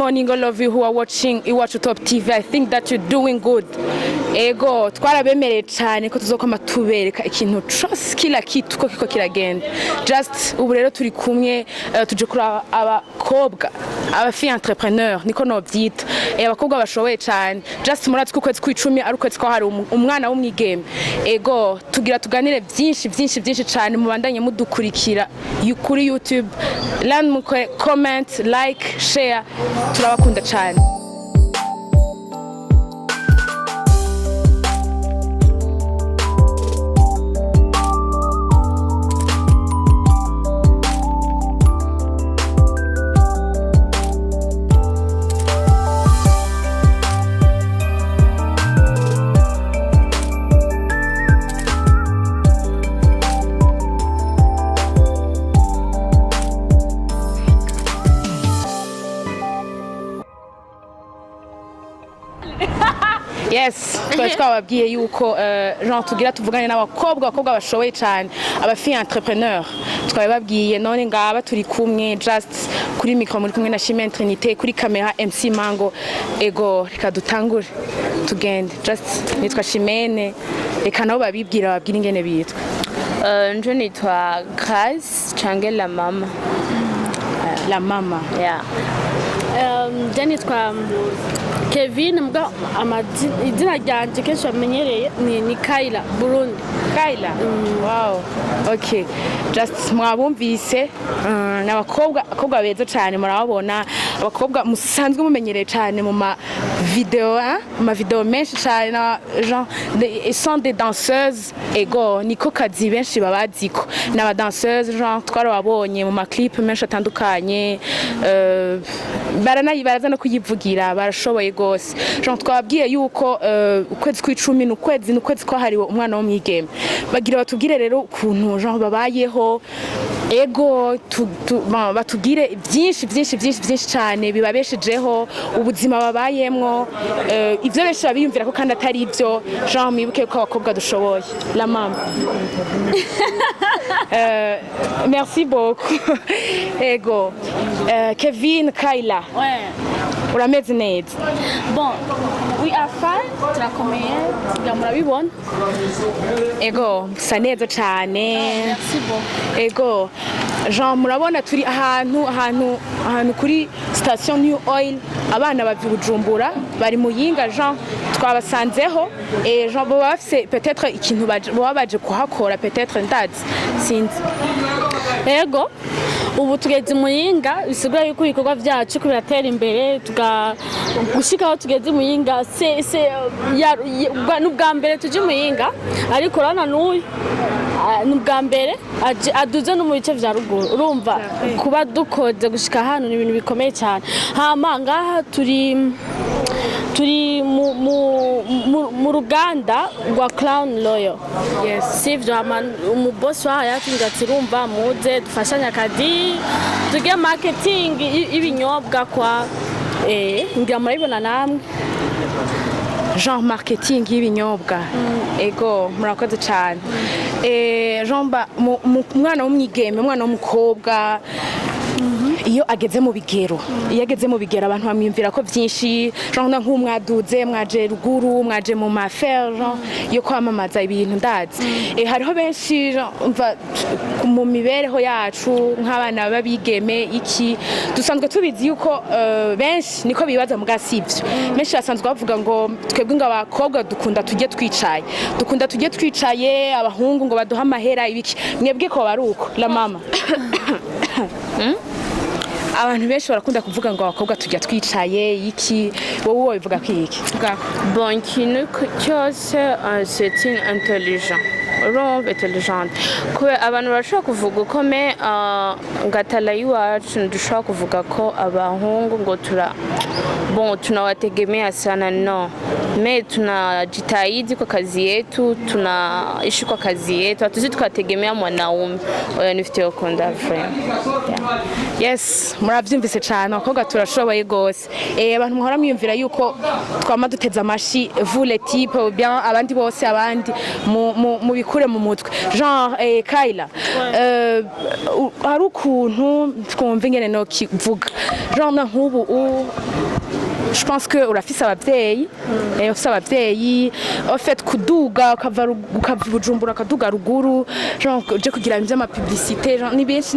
morning, all of you who are watching Iwacu Top TV. I think that you're doing good. Ego, twarabemereye cyane ko tuzokoma tubereka ikintu trust kila kitu ko kiko kiragenda. Just ubu rero turi kumwe tuje kuri abakobwa, abafi entrepreneur niko no byita. Abakobwa bashoboye cyane. Just muratse ku kwezi kw'icumi ari ukwezi ko hari umwana w'umwigeme. Ego, tugira tuganire byinshi cyane mubandanye mudukurikira kuri YouTube. Land mu comment, like, share. Turabakunda cyane. Yes, twababwiye yuko Jean tugira tuvugane n'abakobwa bashoboye cyane abafi entrepreneur twababwiye none ngaba turi kumwe just kuri micro muri kumwe na Chimene Trinité kuri camera MC Mango. Ego reka dutangure tugende just nitwa Chimene reka nabo babibwira ingene bitwa. Nje nitwa Grace Change la mama. La mama. Yeah. Je nitwa Kevin mbwa izina ryanje kenshi bamenyereye ni Kaila Burundi. Kaila. Wow. Okay. Just mwabumvise n'abakobwa beza cyane murababona abakobwa musanzwe mumenyereye cyane mu ma video menshi cyane na genre sont des danseuses. Ego niko kazi benshi babaziko n'aba danseuses genre twarababonye mu ma clip menshi atandukanye baraza no kuyivugira barashoboye gose. Genre twababwiye yuko ukwezi kw'icumi n'ukwezi ko hariwe umwana w'umwigeme bagira batubwire rero ukuntu genre babayeho. Ego batubwire byinshi cyane bibabeshejeho ubuzima babayemwo ivyo benshi babiyumvira ko kandi atari ivyo. Genre mwibuke ko abakobwa dushoboye. La mama. Merci beaucoup. Ego Kevin Kaila. Ouais. Urameze neza? Bon, we are fine. Turakomeye. Murabibona. Ego sa neza cyane. Merci beaucoup. Ego Jean murabona turi ahantu kuri station New Oil abana bavye Bujumbura bari muyinga Jean twabasanzeho Jean bo bafise peut-être ikintu baje kuhakora peut-être ndazi sinzi. Ego ubu tugeze muyinga bisigura yuko ibikorwa byacu biratera imbere gushikaho tugeze muyinga n'ubwa mbere tuje muyinga ariko rana n'uyu n'ubwa mbere aduze no mu bice vya ruguru urumva kuba dukoze gushika hano ni ibintu bikomeye cyane. Hama ngaha turi mu ruganda rwa Crown Royal. Yes. Sivyo umubosi waho yatinga ati rumva muze dufashanya akazi tuge marketing ibinyobwa kwa ngira murabibona namwe genre marketing y'ibinyobwa. Ego murakoze cyane. Jean umwana w'umwigeme umwana w'umukobwa iyo ageze mu bigero abantu bamwimvira ko byinshi genre nk'umwaduze mwaje ruguru mwaje mu mafer genre yo kwamamaza ibintu ndazi. Hariho benshi umva mu mibereho yacu nk'abana babigeme iki dusanzwe tubizi yuko benshi niko bibaza mu gasivyo benshi basanzwe bavuga ngo twebwe ngo abakobwa dukunda tujye twicaye abahungu ngo baduha amahera ibiki mwebwe ko baruko la mama. Abantu benshi barakunda kuvuga ngo abakobwa tujya twicaye iki wowe bivuga kwiki? Bon kintu cyose c'est intelligent. Urumva intelligent. Kwe abantu bashobora kuvuga ukome ngatala yiwacu dushobora kuvuga ko abahungu ngo bon tunawategemea sana no, me tunajitahidi kwa kazi yetu, tunaishi kwa kazi yetu, hatuzi tukategemea mwanaume. Oya nifite ukunda friend. Yes, muravyumvise cyane abakobwa turashoboye gose. Abantu muhora mwiyumvira yuko twama duteza amashi vous les types ou bien abandi bose abandi mu bikure mu mutwe. Genre Kayla, hari ukuntu twumva ingene no kivuga. Genre nk'ubu je pense que urafise abavyeyi ufise abavyeyi en fait kuduga ukava Bujumbura kaduga ruguru genre je kugira ibyo ama publicité genre ni benshi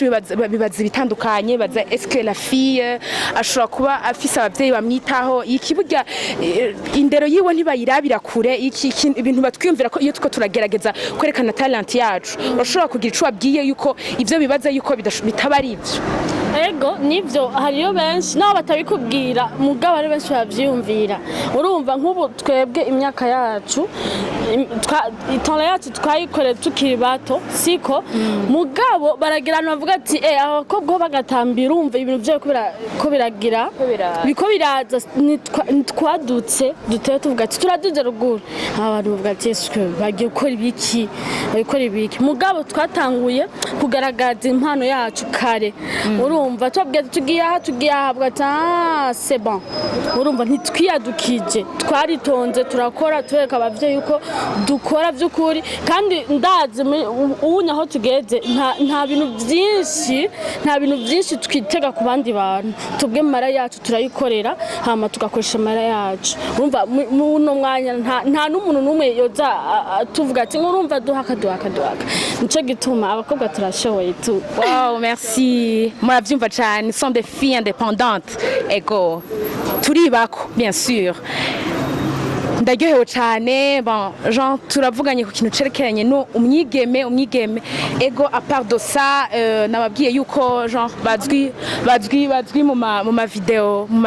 bibaza bitandukanye baza est-ce que la fille ashobora kuba afise abavyeyi bamwitaho ikibuga indero yiwe ntibayirabira kure ibintu batwiyumvira ko iyo tuko turagerageza kwerekana talent yacu urashobora kugira ico wabwiye yuko ivyo bibaza yuko bitaba ari ivyo. Ego nivyo hariyo benshi nabo batabikubwira mugabo ari benshi bavyumvira. Urumva nk'ubu twebwe imyaka yacu itona yacu twayikore tukiri bato siko mugabo baragirana bavuga ati abakobwa bagatambira urumva ibintu byo ko biragira biko biraza twadutse duteye tuvuga ati turaduze ruguru abantu bavuga ati bagiye gukora ibiki mugabo twatanguye kugaragaza impano yacu kare urumva twabwiye tugiye aha bavuga ati c'est bon urumva ntitwiyadukije twaritonze turakora tureka abavyeyi yuko dukora by'ukuri kandi ndazi ubunya aho tugeze nta bintu byinshi twitega ku bandi bantu tubwe mara yacu turayikorera hama tugakoresha mara yacu urumva muno mwanya nta n'umuntu numwe yoza tuvuga ati urumva duhaka nico gituma abakobwa turashoboye tu. Wow, merci, muravyumva cyane, sont des filles indépendantes. Ego turibako bien sûr. Ndaryohewe cyane bon Jean turavuganye ku kintu cerekeranye no umwigeme ego à part de ça nababwiye yuko Jean bazwi mu ma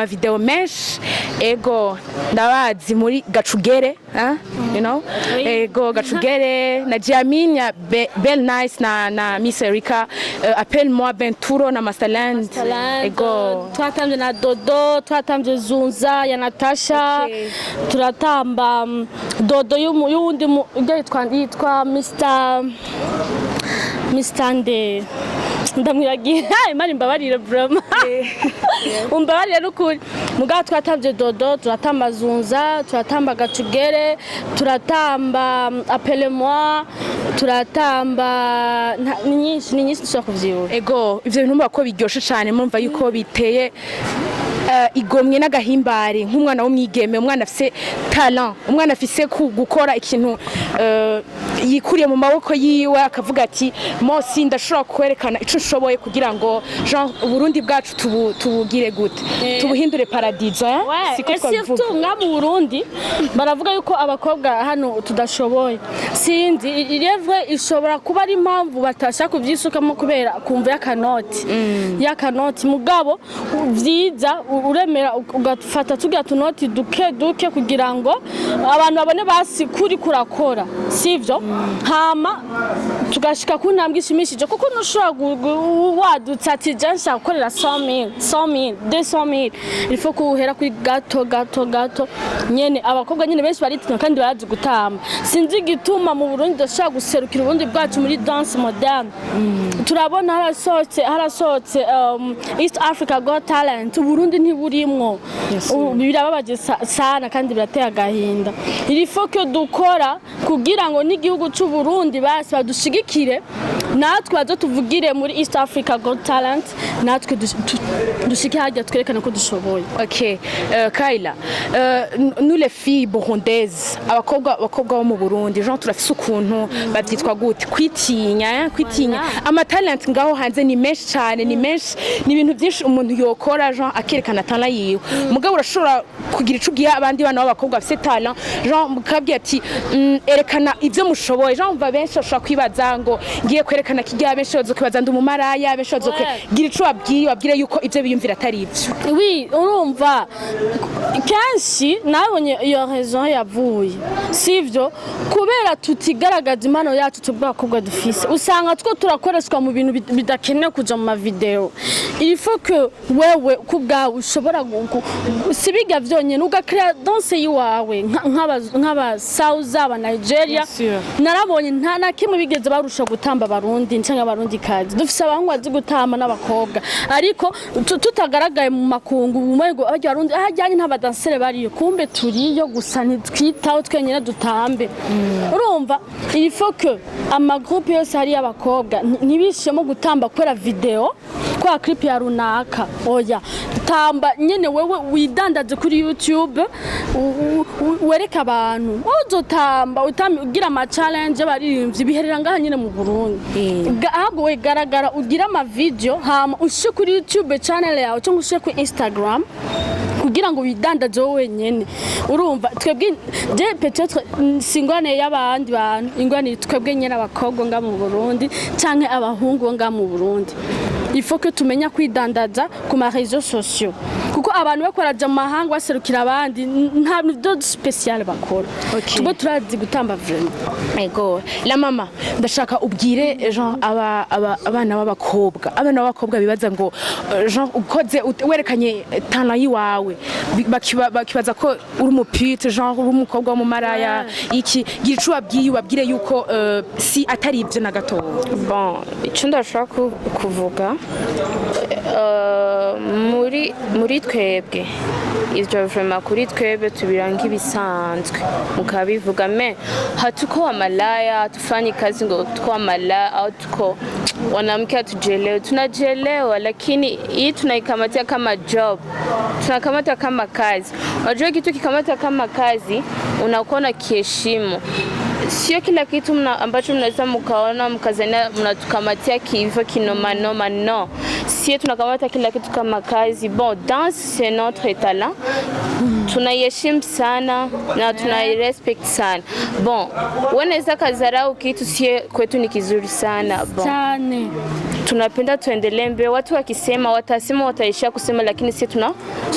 video menshi ego ndabazi muri Gacugere you know ego Gacugere na Jiamine Belle Nice na Miss Erika appelle-moi Benturo na Masterland ego twatambye na Dodo twatambye Zunza ya Natasha turatamba Dodo y'undi yitwa Mr. Nde ndamwiragira imari mbabarire broma umbabarire n'ukuri mugabo twatambye Dodo turatamba Zunza turatamba Gacugere turatamba appelle-moi turatamba ni nyinshi dushaka kuvyibuka ego ivyo bintu mbako biryoshe cyane mumva yuko biteye igomwe n'agahimbare nk'umwana w'umwigeme umwana afise talent umwana afise gukora ikintu yikuriye mu maboko yiwe akavuga ati Mosi ndashobora kwerekana ico nshoboye kugira ngo Jean Burundi bwacu tubugire gute tubuhindure paradizo siko twavuga mu Burundi baravuga yuko abakobwa hano tudashoboye sinzi irevwe ishobora kuba ari impamvu batashaka kuvyisukamo kubera kumva yakanoti mugabo vyiza uremera ugafata tugira tunoti duke kugira ngo abantu babone basi kuri kurakora sivyo hama tugashika ku ntambwe ishimishije kuko nushobora wadutsa ati jansha gukorera 100,000 200,000 il faut kuhera kuri gato nyene abakobwa nyene benshi baritina kandi barazi gutamba sinzi igituma mu Burundi dashaka guserukira ubundi bwacu muri dance moderne turabona harasohotse East Africa Got Talent Burundi ntiburimwo birababaje sana kandi birateye agahinda il faut que dukora kugira ngo n'igihugu cy'u Burundi basi badushigikire natwe bazo tuvugire muri East Africa Got Talent natwe dushike hajya twerekana ko dushoboye. OK Kayla nous les filles burundaises abakobwa bo mu Burundi Jean turafise ukuntu bavyitwa gute kwitinya ama talent ngaho hanze ni menshi cyane ni ibintu byinshi umuntu yokora Jean akerekana talent yiwe mugabo urashobora kugira ico ugiye abandi bana b'abakobwa bafise talent Jean mukabwiye ati erekana ivyo mushoboye Jean umva benshi ashobora kwibaza ngo ngiye kwerekana kijya benshi bazokwibaza ndi umumaraya benshi bazogira ico wabwire yuko ivyo biyumvira atari ivyo. Oui, urumva kenshi nabonye iyo raison yavuye sivyo kubera tutigaragaza impano yacu tubwakobwa dufise usanga two turakoreshwa mu bintu bidakenewe kuja mu video. Il faut que wewe kubwa ushobora sibiga vyonyene ugakrea danse yiwawe nk'aba South aba Nigeria narabonye nta na kimwe bigeze barusha gutamba abarundi ncanga abarundi kazi dufise abahungu bazi gutamba n'abakobwa ariko tutagaragaye mu makungu umwego abarundi ahajyanye n'abadansere bariyo kumbe turiyo gusa ntitwitaho twenyene dutambe. Urumva il faut que ama groupe yose hari abakobwa ntibishemo gutamba kwera video kwa clip ya runaka oya tamba nyene wewe widandaze kuri YouTube wereka abantu uzotamba ugira ama challenge baririmbye biherera ngaha nyene mu Burundi ahubwo we garagara ugira ama video hama ushe kuri YouTube channel yawe cyangwa ushe ku Instagram kugira ngo widandaze wowe wenyene. Urumva twebwe je peut-être singwane y'abandi bantu ingwane twebwe nyene abakobwa nga mu Burundi canke abahungu nga mu Burundi il faut que tumenya kwidandaza ku ma réseaux sociaux kuko abantu bakoraje mu mahanga baserukira abandi nta bintu special bakora tubo turazi gutamba vraiment. Ego la mama ndashaka ubwire Jean abana b'abakobwa bibaza ngo Jean ukoze werekanye talent yiwawe bakibaza ko uri umupite Jean uri umukobwa wo mu maraya iki gicu wabwire yuko si atari ibyo na gato. Bon icyo ndashaka kuvuga muri twebwe ivyo vraiment kuri twebwe tubiranga ibisanzwe mukabivuga me hatuko amalaya hatufanyi kazi ngo tuko malaya au tuko wanamke atujelewe tunajelewa lakini hii tunaikamatia kama job tunakamata kama kazi. Unajua kitu kikamata kama kazi unakuwa na kiheshimu sio kila kitu ambacho mnaweza mkaona mkazania mnatukamatia kivyo kinoma no sio tunakamata kila kitu kama kazi. Bon danse c'est notre talent tunaiheshimu sana na tunairespect sana. Bon wanaweza kazarau kitu sio kwetu ni kizuri sana bon cyane tunapenda tuendelee mbele. Watu wakisema watasema wataishia kusema lakini sisi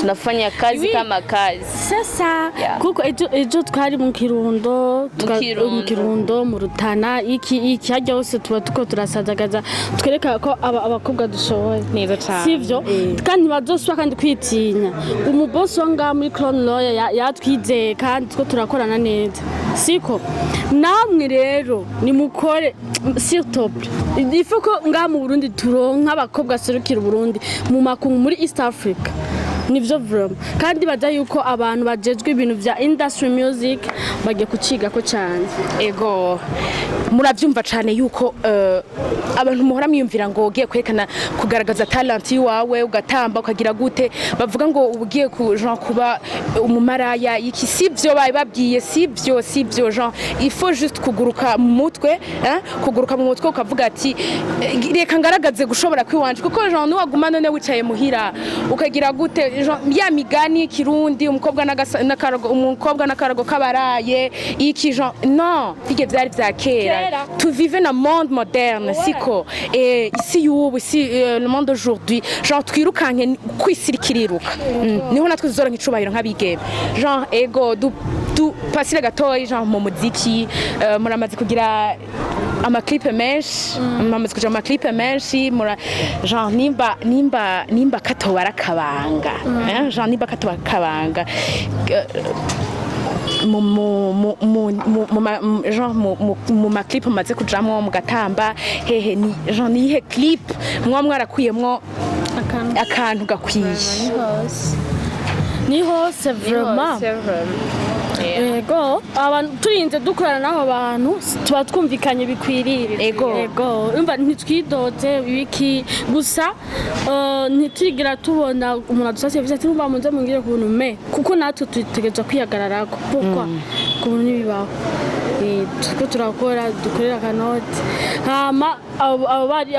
tunafanya kazi kama kazi. Sasa kuko ejo twari mu Kirundo mu Rutana iki hajya hose tuba tuko turasazagaza twereka ko abakobwa dushoboye neza cyane sivyo kandi bazoswa kandi kwitinya umuboss wanga muri Crown Lawyer yatwizeye kandi two turakorana neza siko namwe rero ni mukore surtout il faut ko nga mu Burundi turonka abakobwa serukira Burundi mu makungu muri East Africa nivyo vraiment kandi baza yuko abantu bajejwe ibintu vya industry music bagiye kuciga ko cyane. Ego murabyumva cyane yuko abantu muhora mwiyumvira ngo ugiye kwerekana kugaragaza talent yiwawe ugatamba ukagira gute bavuga ngo ugiye kuba umumaraya iki sivyo babwiye sivyo Jean il faut juste kuguruka mu mutwe ukavuga ati reka ngaragaze gushobora kwiwanje kuko Jean nuwaguma none wicaye muhira ukagira gute ya migani kirundi umukobwa n'akarago kabaraye iki Jean non tige byari bya kera tu vive na monde moderne siko isi y'ubu le monde aujourd'hui Jean twirukanke kwisirikiriruka niho natwe zora nk'icubahiro nk'abigeme Jean ego du pasire gatoyi Jean mu muziki muramaze kugira amaclip menshi muramaze kugira amaclip menshi Jean nimba katobara kabanga Jean nimba katobara kabanga mu maclip maze kujamwo mu gatamba hehe ni Jean nihe clip mwarakuyemwo akantu gakwiye ni hose vraiment ego abantu turinze dukorana n'abo bantu tuba twumvikanye bikwirire ego umva ntitwidoze wiki gusa ntitwigira tubona umuntu adusase biza ati numva munze mungire kubuntu me kuko natwe tutegereje kwihagararako pourquoi kubuntu nibibaho tuko turakora dukorera kanoti hama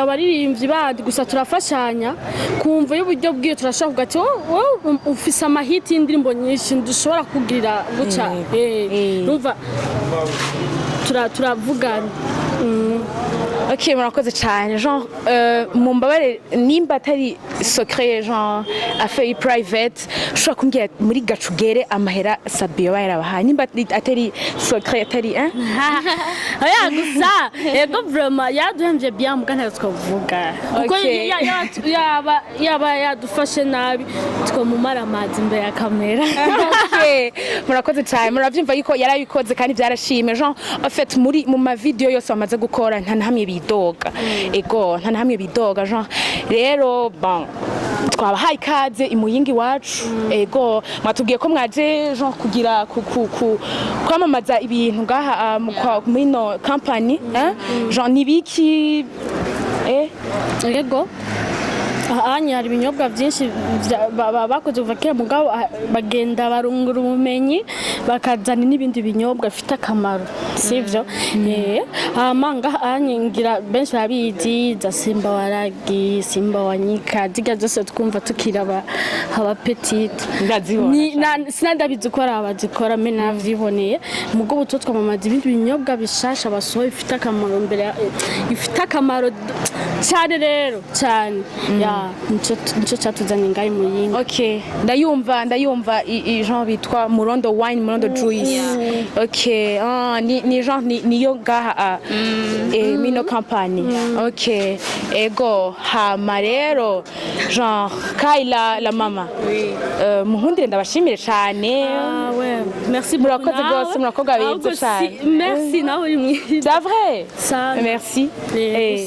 abaririmbyi bandi gusa turafashanya kumva y'uburyo bwiyo turashaka ati ufise amahiti y'indirimbo nyinshi dushobora kugira guca numva turavugana Ok, murakoze cyane genre mumbabare nimba atari secret genre affaire private ushobora kumbwira muri gacugere amahera Sabio bayarabahaye nimba atari secret atari oya gusa yego vraiment yaduhemvye bien muga ntazo twavuga kuko yaba yadufashe nabi twomumara amazi imbere ya kamera. Okay, murakoze cyane muravyumva yuko yarabikoze kandi byarashimye genre en fait muri mu ma video yose bamaze gukora nta nahamwe bidoga ego nta nahamwe bidoga genre rero bon twabahaye ikaze imuyingi wacu ego mwatubwiye ko mwaje genre kugira kwamamaza ibintu ngaha muri no company genre nibiki yego ahanya hari ibinyobwa byinshi bakoze kuva kera mugabo bagenda barungura ubumenyi bakazana n'ibindi binyobwa bifite akamaro sivyo amanga ahangira benshi babizi za Simba waragi Simba wanyika ziga zose twumva tukiraba haba petite ndazibona sinandabizi ko abazikora me navyiboneye mugabo uto twamamaza ibindi binyobwa bishasha basohoye bifite akamaro mbere bifite akamaro cyane rero cyane nico cyatuzanye ngayi muyinga. Okay, ndayumva genre bitwa Murondo wine Murondo juice. Okay, ni genre niyo ngaha mino company. Okay, ego hama rero genre Kaila la mama. Muhundire ndabashimire cyane. Merci murakoze gose murakobwa beza cyane. Merci nawe uri mwiza. C'est vrai? Merci.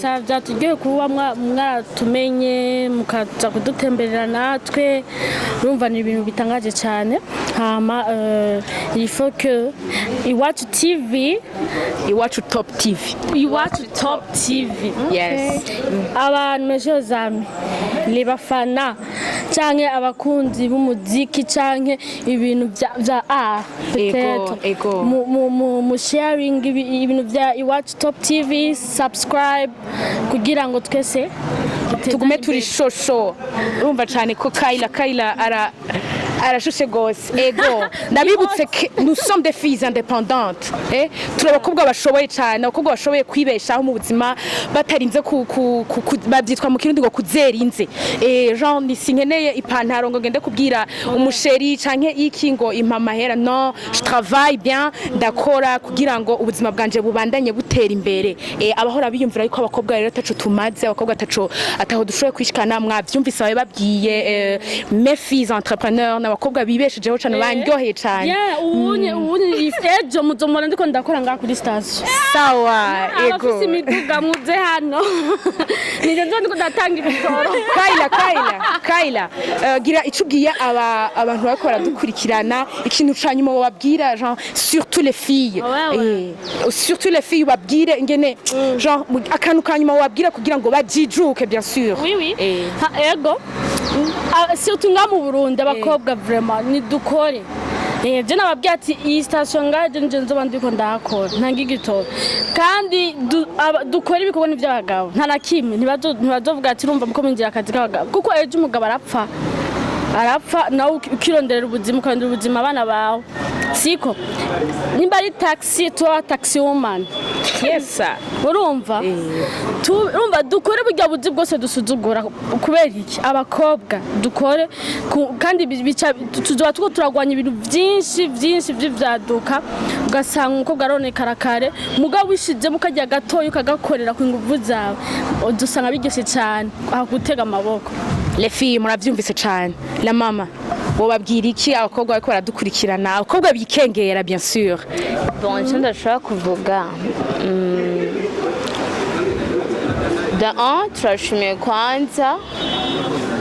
Ça byatugiye kuba mwatumenye mukaza kudutemberera natwe urumva ni ibintu bitangaje cyane hama il faut que Iwacu TV Iwacu Top TV yes abantu mesho zami ni bafana canke abakunzi b'umuziki canke ibintu bya ego mu sharing ibintu bya Iwacu Top TV subscribe kugira ngo twese tugume turi shosho urumva cyane ko Kaila arashushe gose ego ndabibutse nous sommes des filles indépendantes turabakobwa bashoboye cyane abakobwa bashoboye kwibeshaho mu buzima batarinze babyitwa mu kirundi ngo kuzerinze genre nisinkeneye ipantaro ngo ngende kubwira umusheri canke iki ngo impamahera non je travaille bien ndakora kugira ngo ubuzima bwanje bubandanye butera imbere abahora biyumvira yuko abakobwa rero taco tumaze abakobwa ataho dushoboye kwishikana mwavyumvise babe babwiye mes filles entrepreneurs n'abakobwa bibeshejeho cyane bandyoheye cyane ubunye ejo muzomora ndiko ndakora ngaha kuri station sawa ego abafise imiduga muze hano nije ndiko ndatanga ibitoro Kaila gira icugiye abantu bakora dukurikirana ikintu canyuma babwira genre surtout les filles surtout les filles babwire ingene genre akantu kanyuma babwira kugira ngo bajijuke bien sûr oui ego surtout nga mu Burundi abakobwa vraiment ni dukore je nababwiye ati iyi station ngaje nje nzoba ndiko ndakora ntanga igitoro kandi dukora ibikorwa n'ivy'abagabo nta nakimwe ntibazovuga ati urumva muko minjira akazi k'abagabo kuko ejo umugabo arapfa nawe ukironderera ubuzima abana bawe siko nimba ari taxi woman yes urumva dukore burya buzi bwose dusuzugura kubera iki abakobwa dukore kandi tuzoba tuko turagwanya ibintu byinshi by'ivyaduka ugasanga umukobwa arone karakare mugabo wishize mukajya gatoyo ukagakorera ku nguvu zawe dusanga bigeshe cyane akutega amaboko les filles muravyumvise cyane la mama wobabwira iki abakobwa bariko baradukurikirana abakobwa bikengera bien sûr bon je ndashaka kuvuga de un turashimiye kwanza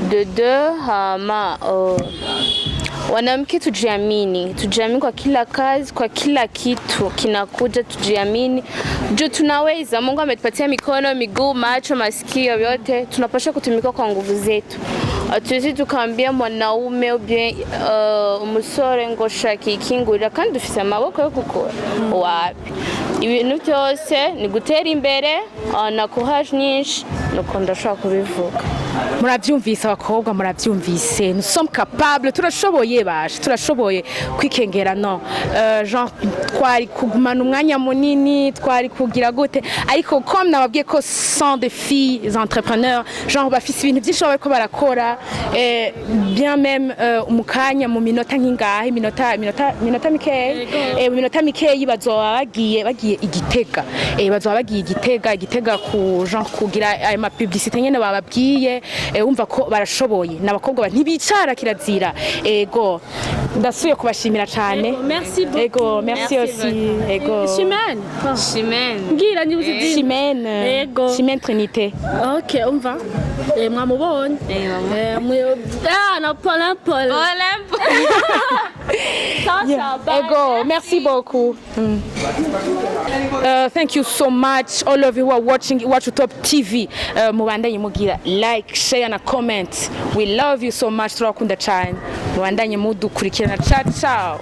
de deux hama wanamke tujiamini kwa kila kazi, kwa kila kitu kinakuja, tujiamini juu tunaweza. Mungu ametupatia mikono, miguu, macho, masikio, vyote tunapaswa kutumika kwa nguvu zetu. Atuwezi tukaambia mwanaume umusore ngo shaka ikingurira kandi dufise amaboko yo gukora wapi. Ibintu byose ni gutera imbere na courage nyinshi nuko ndashaka kubivuga. murabyumvise abakobwa murabyumvise nous sommes capables turashoboye bashe turashoboye kwikengera no genre twari kugumana umwanya munini twari kugira gute ariko comme nababwiye ko sont des filles entrepreneurs genre bafise ibintu byinshi bariko barakora bien même umukanya mu minota nk'ingahe minota mikeyi minota mikeyi bazoba bagiye igitega bazoba bagiye igitega ku genre kugira ayo ma publicité nyene bababwiye umva ko barashoboye n'abakobwa ntibicara kirazira ego ndasuye kubashimira cyane merci beaucoup ego merci aussi ego Chimène ngira ni uzi Chimène ego Chimène Trinité okay umva mwamubonye na Paul ego merci beaucoup thank you so much all of you who are watching Iwacu Top TV mubandanye mugira like share na comment we love you so much turakunda cyane mubandanye mudukurikirana ciao